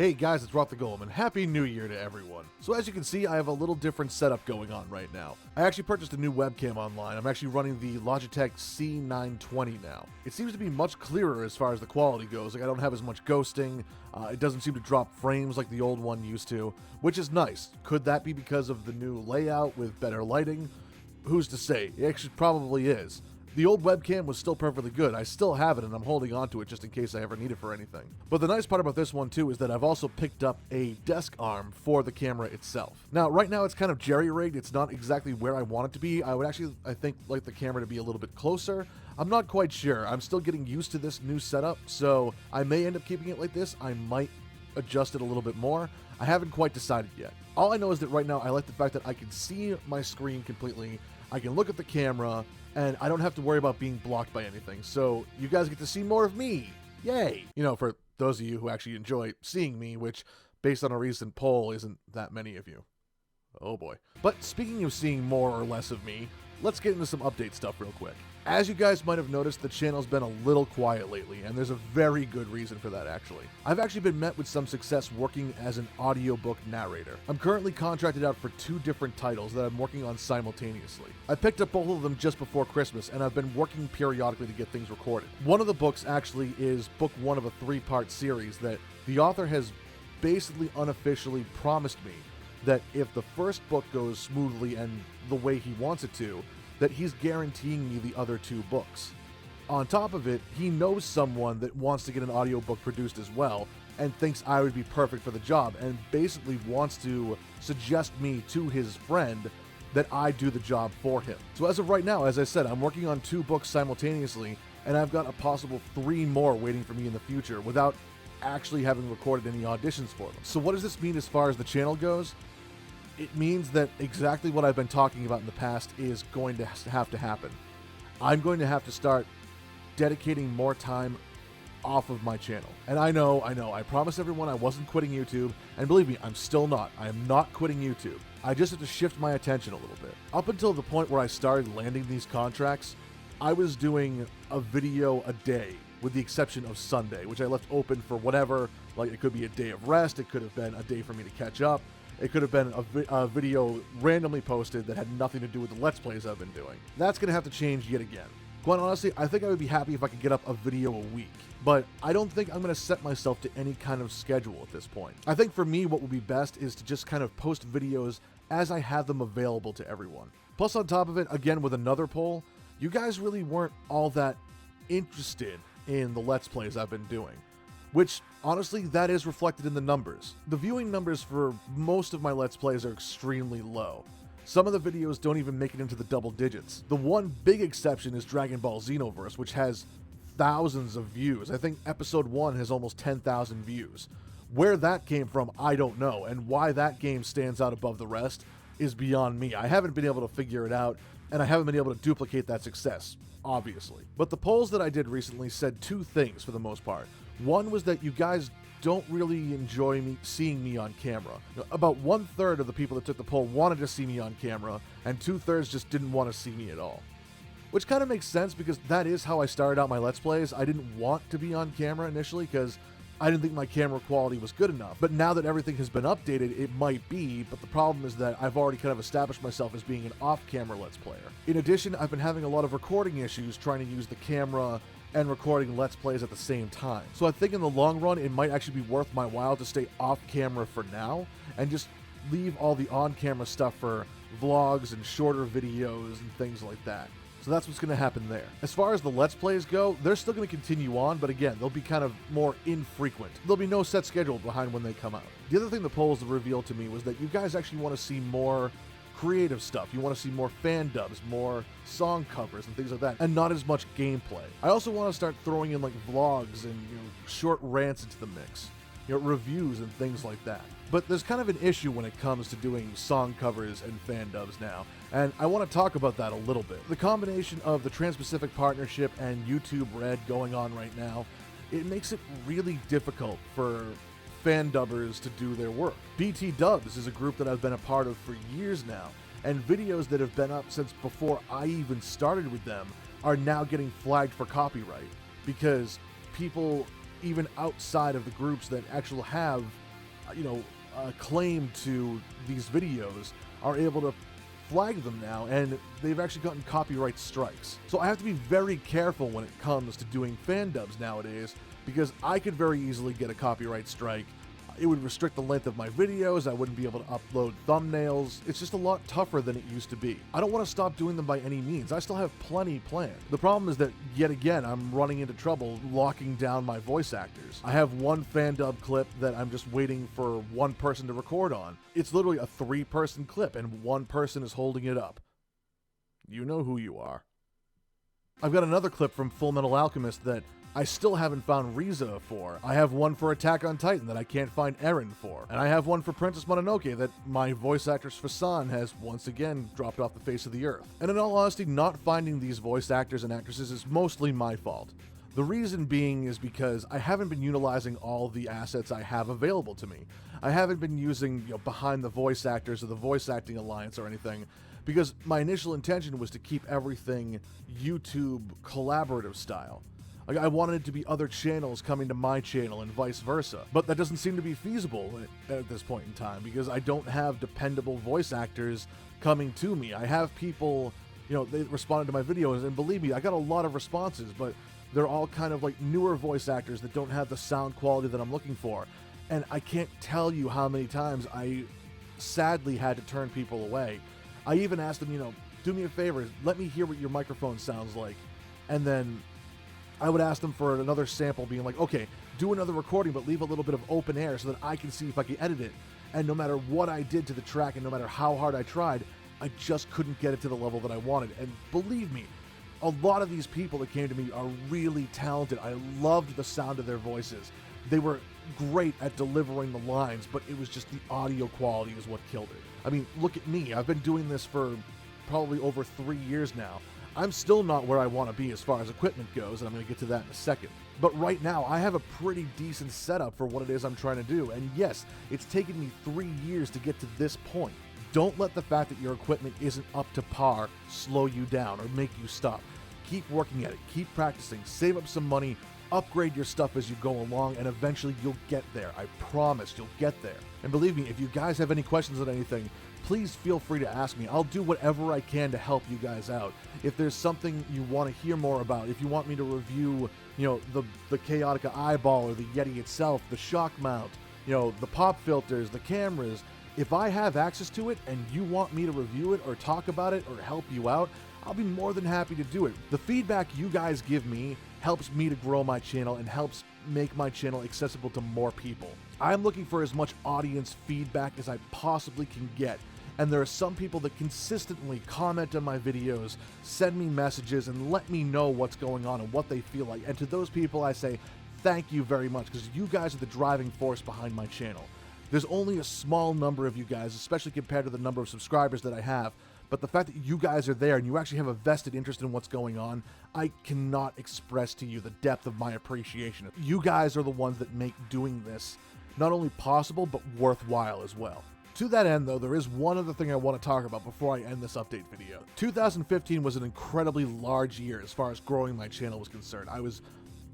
Hey guys, it's RockTheGolem, and Happy New Year to everyone. So as you can see, I have a little different setup going on right now. I actually purchased a new webcam online. I'm actually running the Logitech C920 now. It seems to be much clearer as far as the quality goes. Like, I don't have as much ghosting, it doesn't seem to drop frames like the old one used to, which is nice. Could that be because of the new layout with better lighting? Who's to say? It actually probably is. The old webcam was still perfectly good. I still have it and I'm holding on to it just in case I ever need it for anything. But the nice part about this one too is that I've also picked up a desk arm for the camera itself. Now, right now it's kind of jerry-rigged. It's not exactly where I want it to be. I would actually, I think, like the camera to be a little bit closer. I'm not quite sure. I'm still getting used to this new setup, so I may end up keeping it like this. I might adjust it a little bit more. I haven't quite decided yet. All I know is that right now I like the fact that I can see my screen completely. I can look at the camera, and I don't have to worry about being blocked by anything. So you guys get to see more of me. Yay! You know, for those of you who actually enjoy seeing me, which, based on a recent poll, isn't that many of you. Oh boy. But speaking of seeing more or less of me, let's get into some update stuff real quick. As you guys might have noticed, the channel's been a little quiet lately, and there's a very good reason for that, actually. I've actually been met with some success working as an audiobook narrator. I'm currently contracted out for 2 different titles that I'm working on simultaneously. I picked up both of them just before Christmas, and I've been working periodically to get things recorded. One of the books actually is book 1 of a 3-part series that the author has basically unofficially promised me that if the first book goes smoothly and the way he wants it to, that he's guaranteeing me the other 2 books. On top of it, he knows someone that wants to get an audiobook produced as well, and thinks I would be perfect for the job, and basically wants to suggest me to his friend that I do the job for him. So as of right now, as I said, I'm working on 2 books simultaneously, and I've got a possible 3 more waiting for me in the future without actually having recorded any auditions for them. So what does this mean as far as the channel goes? It means that exactly what I've been talking about in the past is going to have to happen. I'm going to have to start dedicating more time off of my channel. And I know, I promised everyone I wasn't quitting YouTube, and believe me, I'm still not. I am not quitting YouTube. I just have to shift my attention a little bit. Up until the point where I started landing these contracts, I was doing a video a day, with the exception of Sunday, which I left open for whatever. Like, it could be a day of rest, it could have been a day for me to catch up, it could have been a video randomly posted that had nothing to do with the Let's Plays I've been doing. That's going to have to change yet again. Quite honestly, I think I would be happy if I could get up a video a week, but I don't think I'm going to set myself to any kind of schedule at this point. I think for me, what would be best is to just kind of post videos as I have them available to everyone. Plus, on top of it, again with another poll, you guys really weren't all that interested in the Let's Plays I've been doing. Which, honestly, that is reflected in the numbers. The viewing numbers for most of my Let's Plays are extremely low. Some of the videos don't even make it into the double digits. The one big exception is Dragon Ball Xenoverse, which has thousands of views. I think episode 1 has almost 10,000 views. Where that came from, I don't know, and why that game stands out above the rest is beyond me. I haven't been able to figure it out, and I haven't been able to duplicate that success, obviously. But the polls that I did recently said 2 things for the most part. One was that you guys don't really enjoy seeing me on camera. About 1/3 of the people that took the poll wanted to see me on camera, and 2/3 just didn't want to see me at all. Which kind of makes sense because that is how I started out my Let's Plays. I didn't want to be on camera initially because I didn't think my camera quality was good enough. But now that everything has been updated, it might be, but the problem is that I've already kind of established myself as being an off-camera Let's Player. In addition, I've been having a lot of recording issues trying to use the camera and recording Let's Plays at the same time. So I think in the long run, it might actually be worth my while to stay off camera for now and just leave all the on-camera stuff for vlogs and shorter videos and things like that. So that's what's going to happen there. As far as the Let's Plays go, they're still going to continue on, but again, they'll be kind of more infrequent. There'll be no set schedule behind when they come out. The other thing the polls revealed to me was that you guys actually want to see more creative stuff. You want to see more fan dubs, more song covers and things like that, and not as much gameplay. I also want to start throwing in like vlogs and short rants into the mix, reviews and things like that. But there's kind of an issue when it comes to doing song covers and fan dubs now, and I want to talk about that a little bit. The combination of the Trans-Pacific Partnership and YouTube Red going on right now, it makes it really difficult for fan dubbers to do their work. BT Dubs is a group that I've been a part of for years now, and videos that have been up since before I even started with them are now getting flagged for copyright because people even outside of the groups that actually have claim to these videos are able to flag them now, and they've actually gotten copyright strikes. So I have to be very careful when it comes to doing fan dubs nowadays, because I could very easily get a copyright strike. It would restrict the length of my videos, I wouldn't be able to upload thumbnails. It's just a lot tougher than it used to be. I don't want to stop doing them by any means. I still have plenty planned. The problem is that, yet again, I'm running into trouble locking down my voice actors. I have one fan dub clip that I'm just waiting for one person to record on. It's literally a 3-person clip, and one person is holding it up. You know who you are. I've got another clip from Full Metal Alchemist that I still haven't found Riza for. I have one for Attack on Titan that I can't find Eren for. And I have one for Princess Mononoke that my voice actress Fasan has once again dropped off the face of the earth. And in all honesty, not finding these voice actors and actresses is mostly my fault. The reason being is because I haven't been utilizing all the assets I have available to me. I haven't been using, behind the voice actors or the voice acting alliance or anything, because my initial intention was to keep everything YouTube collaborative style. I wanted it to be other channels coming to my channel and vice versa. But that doesn't seem to be feasible at this point in time, because I don't have dependable voice actors coming to me. I have people, they responded to my videos, and believe me, I got a lot of responses, but they're all kind of like newer voice actors that don't have the sound quality that I'm looking for. And I can't tell you how many times I sadly had to turn people away. I even asked them, do me a favor, let me hear what your microphone sounds like. And then I would ask them for another sample, being like, okay, do another recording, but leave a little bit of open air so that I can see if I can edit it. And no matter what I did to the track and no matter how hard I tried, I just couldn't get it to the level that I wanted. And believe me, a lot of these people that came to me are really talented. I loved the sound of their voices. They were great at delivering the lines, but it was just the audio quality is what killed it. I mean, look at me. I've been doing this for probably over 3 years now. I'm still not where I want to be as far as equipment goes, and I'm going to get to that in a second. But right now, I have a pretty decent setup for what it is I'm trying to do. And yes, it's taken me 3 years to get to this point. Don't let the fact that your equipment isn't up to par slow you down or make you stop. Keep working at it, keep practicing, save up some money, upgrade your stuff as you go along, and eventually you'll get there. I promise you'll get there. And believe me, if you guys have any questions on anything, please feel free to ask me. I'll do whatever I can to help you guys out. If there's something you want to hear more about, if you want me to review, the Chaotica eyeball or the Yeti itself, the shock mount, the pop filters, the cameras, if I have access to it and you want me to review it or talk about it or help you out, I'll be more than happy to do it. The feedback you guys give me helps me to grow my channel and helps make my channel accessible to more people. I'm looking for as much audience feedback as I possibly can get. And there are some people that consistently comment on my videos, send me messages, and let me know what's going on and what they feel like. And to those people, I say, thank you very much, because you guys are the driving force behind my channel. There's only a small number of you guys, especially compared to the number of subscribers that I have. But the fact that you guys are there and you actually have a vested interest in what's going on, I cannot express to you the depth of my appreciation. You guys are the ones that make doing this not only possible, but worthwhile as well. To that end, though, there is one other thing I want to talk about before I end this update video. 2015 was an incredibly large year as far as growing my channel was concerned. I was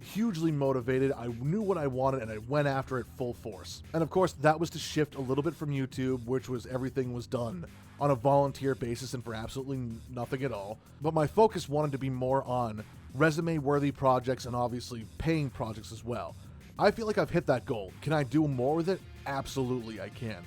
hugely motivated, I knew what I wanted, and I went after it full force. And of course, that was to shift a little bit from YouTube, which was everything was done on a volunteer basis and for absolutely nothing at all. But my focus wanted to be more on resume-worthy projects and obviously paying projects as well. I feel like I've hit that goal. Can I do more with it? Absolutely, I can.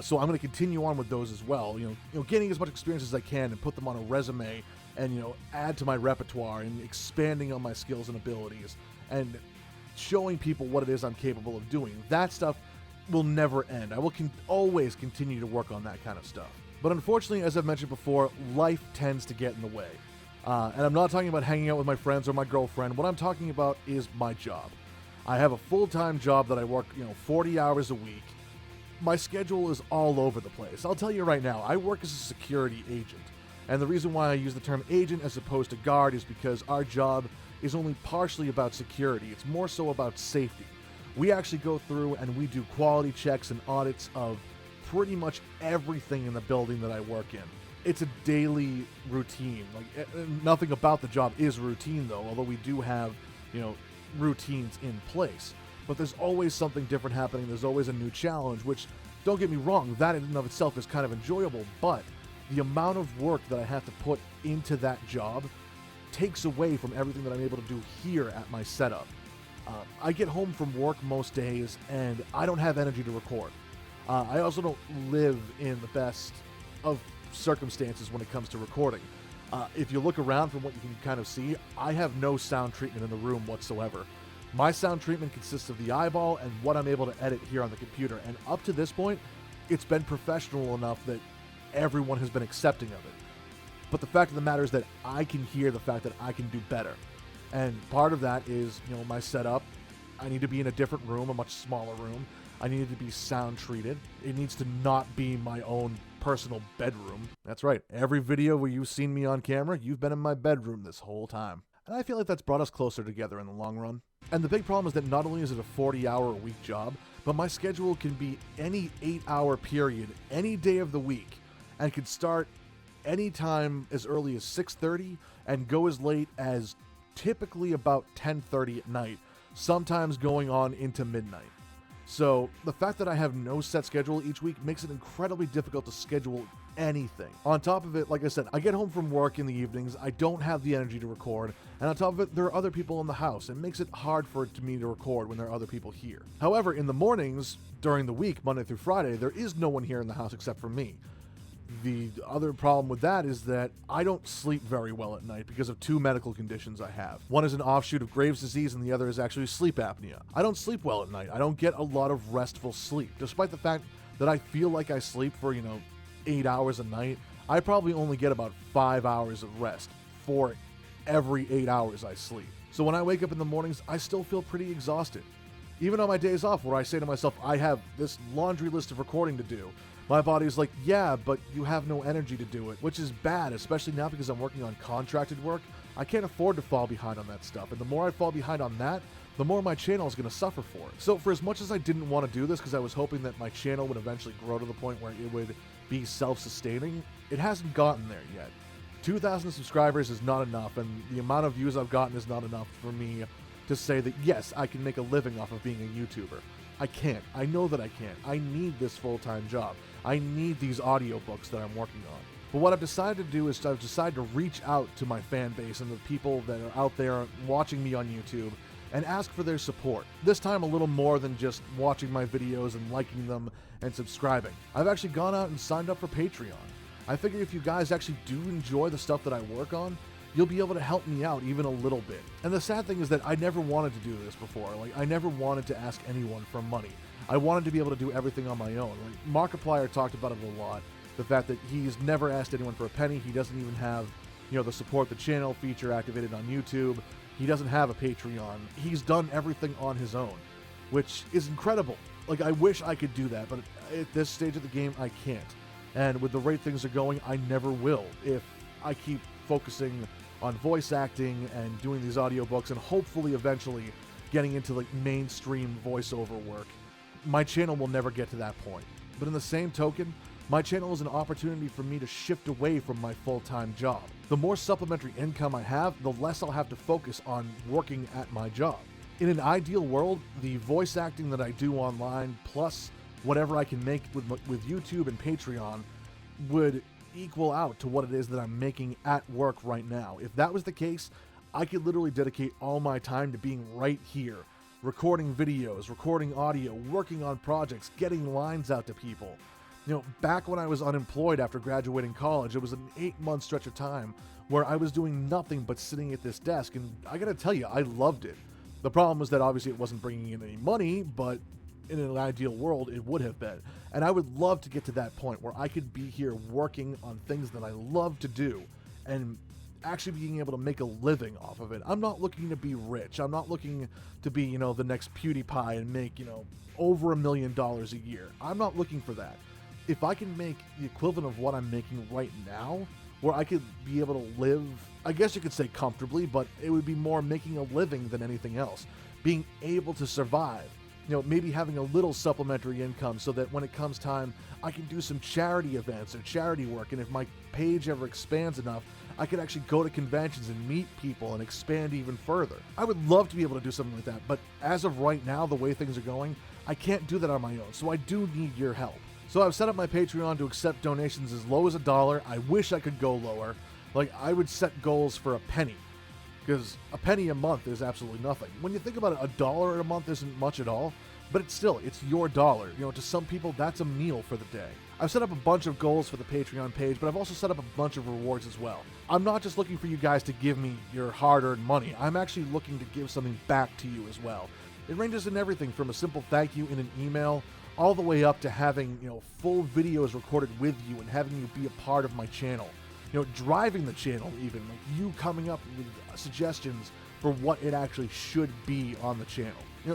So I'm going to continue on with those as well. Gaining as much experience as I can and put them on a resume, and add to my repertoire and expanding on my skills and abilities and showing people what it is I'm capable of doing. That stuff will never end. I will always continue to work on that kind of stuff. But unfortunately, as I've mentioned before, life tends to get in the way. And I'm not talking about hanging out with my friends or my girlfriend. What I'm talking about is my job. I have a full-time job that I work, 40 hours a week. My schedule is all over the place. I'll tell you right now, I work as a security agent. And the reason why I use the term agent as opposed to guard is because our job is only partially about security. It's more so about safety. We actually go through and we do quality checks and audits of pretty much everything in the building that I work in. It's a daily routine. Nothing about the job is routine, though, although we do have, routines in place. but there's always something different happening. There's always a new challenge, which, don't get me wrong, that in and of itself is kind of enjoyable, but the amount of work that I have to put into that job takes away from everything that I'm able to do here at my setup. I get home from work most days, and I don't have energy to record. I also don't live in the best of circumstances when it comes to recording. If you look around from what you can kind of see, I have no sound treatment in the room whatsoever. My sound treatment consists of the eyeball and what I'm able to edit here on the computer, and up to this point, it's been professional enough that everyone has been accepting of it. But the fact of the matter is that I can hear the fact that I can do better. And part of that is, my setup. I need to be in a different room, a much smaller room. I need it to be sound treated. It needs to not be my own personal bedroom. That's right. Every video where you've seen me on camera, you've been in my bedroom this whole time. And I feel like that's brought us closer together in the long run. And the big problem is that not only is it a 40-hour-a-week job, but my schedule can be any 8-hour period, any day of the week, and can start any time as early as 6:30 and go as late as typically about 10:30 at night, sometimes going on into midnight. So the fact that I have no set schedule each week makes it incredibly difficult to schedule anything. On top of it, like I said, I get home from work in the evenings, I don't have the energy to record, and on top of it, there are other people in the house. It makes it hard for me to record when there are other people here. However, in the mornings, during the week, Monday through Friday, there is no one here in the house except for me. The other problem with that is that I don't sleep very well at night because of two medical conditions I have. One is an offshoot of Graves' disease, and the other is actually sleep apnea. I don't sleep well at night. I don't get a lot of restful sleep. Despite the fact that I feel like I sleep for, 8 hours a night, I probably only get about 5 hours of rest for every 8 hours I sleep. So when I wake up in the mornings, I still feel pretty exhausted. Even on my days off, where I say to myself, I have this laundry list of recording to do, my body's like, yeah, but you have no energy to do it, which is bad, especially now because I'm working on contracted work. I can't afford to fall behind on that stuff, and the more I fall behind on that, the more my channel is going to suffer for it. So for as much as I didn't want to do this because I was hoping that my channel would eventually grow to the point where it would be self-sustaining, it hasn't gotten there yet. 2,000 subscribers is not enough, and the amount of views I've gotten is not enough for me to say that, yes, I can make a living off of being a YouTuber. I can't. I know that I can't. I need this full-time job. I need these audiobooks that I'm working on. But what I've decided to do is I've decided to reach out to my fan base and the people that are out there watching me on YouTube and ask for their support. This time a little more than just watching my videos and liking them and subscribing. I've actually gone out and signed up for Patreon. I figure if you guys actually do enjoy the stuff that I work on, you'll be able to help me out even a little bit. And the sad thing is that I never wanted to do this before. I never wanted to ask anyone for money. I wanted to be able to do everything on my own. Markiplier talked about it a lot. The fact that he's never asked anyone for a penny. He doesn't even have, the support the channel feature activated on YouTube. He doesn't have a Patreon. He's done everything on his own, which is incredible. I wish I could do that, but at this stage of the game, I can't. And with the rate things are going, I never will if I keep focusing on voice acting and doing these audiobooks and hopefully eventually getting into mainstream voiceover work. My channel will never get to that point. But in the same token, my channel is an opportunity for me to shift away from my full-time job. The more supplementary income I have, the less I'll have to focus on working at my job. In an ideal world, the voice acting that I do online, plus whatever I can make with YouTube and Patreon, would equal out to what it is that I'm making at work right now. If that was the case, I could literally dedicate all my time to being right here, recording videos, recording audio, working on projects, getting lines out to people. Back when I was unemployed after graduating college, it was an 8-month stretch of time where I was doing nothing but sitting at this desk, and I gotta tell you, I loved it. The problem was that obviously it wasn't bringing in any money, but in an ideal world, it would have been. And I would love to get to that point where I could be here working on things that I love to do and actually being able to make a living off of it. I'm not looking to be rich. I'm not looking to be, the next PewDiePie and make, over $1 million a year. I'm not looking for that. If I can make the equivalent of what I'm making right now, where I could be able to live, I guess you could say comfortably, but it would be more making a living than anything else. Being able to survive. Maybe having a little supplementary income so that when it comes time, I can do some charity events or charity work. And if my page ever expands enough, I could actually go to conventions and meet people and expand even further. I would love to be able to do something like that, but as of right now, the way things are going, I can't do that on my own, so I do need your help. So I've set up my Patreon to accept donations as low as $1. I wish I could go lower. Like, I would set goals for a penny, because a penny a month is absolutely nothing. When you think about it, $1 a month isn't much at all, but it's your dollar. You know, to some people, that's a meal for the day. I've set up a bunch of goals for the Patreon page, but I've also set up a bunch of rewards as well. I'm not just looking for you guys to give me your hard-earned money. I'm actually looking to give something back to you as well. It ranges in everything from a simple thank you in an email, all the way up to having, full videos recorded with you and having you be a part of my channel. Driving the channel even, like you coming up with suggestions for what it actually should be on the channel.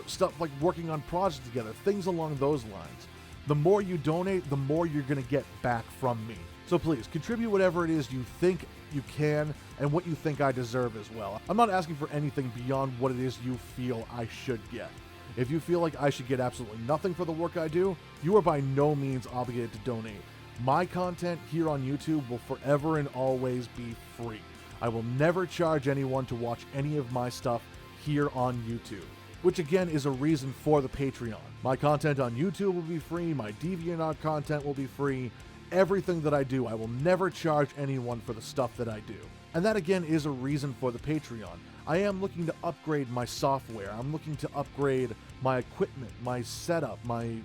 Stuff like working on projects together, things along those lines. The more you donate, the more you're going to get back from me. So please, contribute whatever it is you think you can and what you think I deserve as well. I'm not asking for anything beyond what it is you feel I should get. If you feel like I should get absolutely nothing for the work I do, you are by no means obligated to donate. My content here on YouTube will forever and always be free. I will never charge anyone to watch any of my stuff here on YouTube, which again is a reason for the Patreon. My content on YouTube will be free, my DeviantArt content will be free, everything that I do, I will never charge anyone for the stuff that I do. And that again is a reason for the Patreon. I am looking to upgrade my software, I'm looking to upgrade my equipment, my setup, my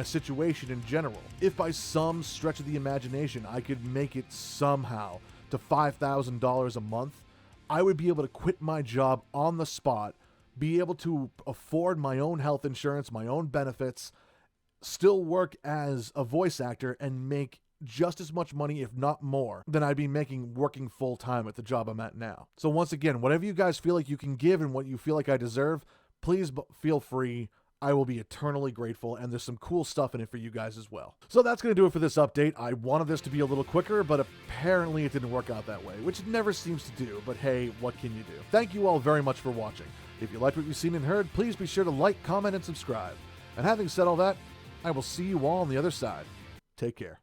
situation in general. If by some stretch of the imagination I could make it somehow to $5,000 a month, I would be able to quit my job on the spot, be able to afford my own health insurance, my own benefits, still work as a voice actor, and make just as much money, if not more, than I'd be making working full-time at the job I'm at now. So once again, whatever you guys feel like you can give and what you feel like I deserve, please feel free. I will be eternally grateful, and there's some cool stuff in it for you guys as well. So that's going to do it for this update. I wanted this to be a little quicker, but apparently it didn't work out that way, which it never seems to do, but hey, what can you do? Thank you all very much for watching. If you liked what you've seen and heard, please be sure to like, comment, and subscribe. And having said all that, I will see you all on the other side. Take care.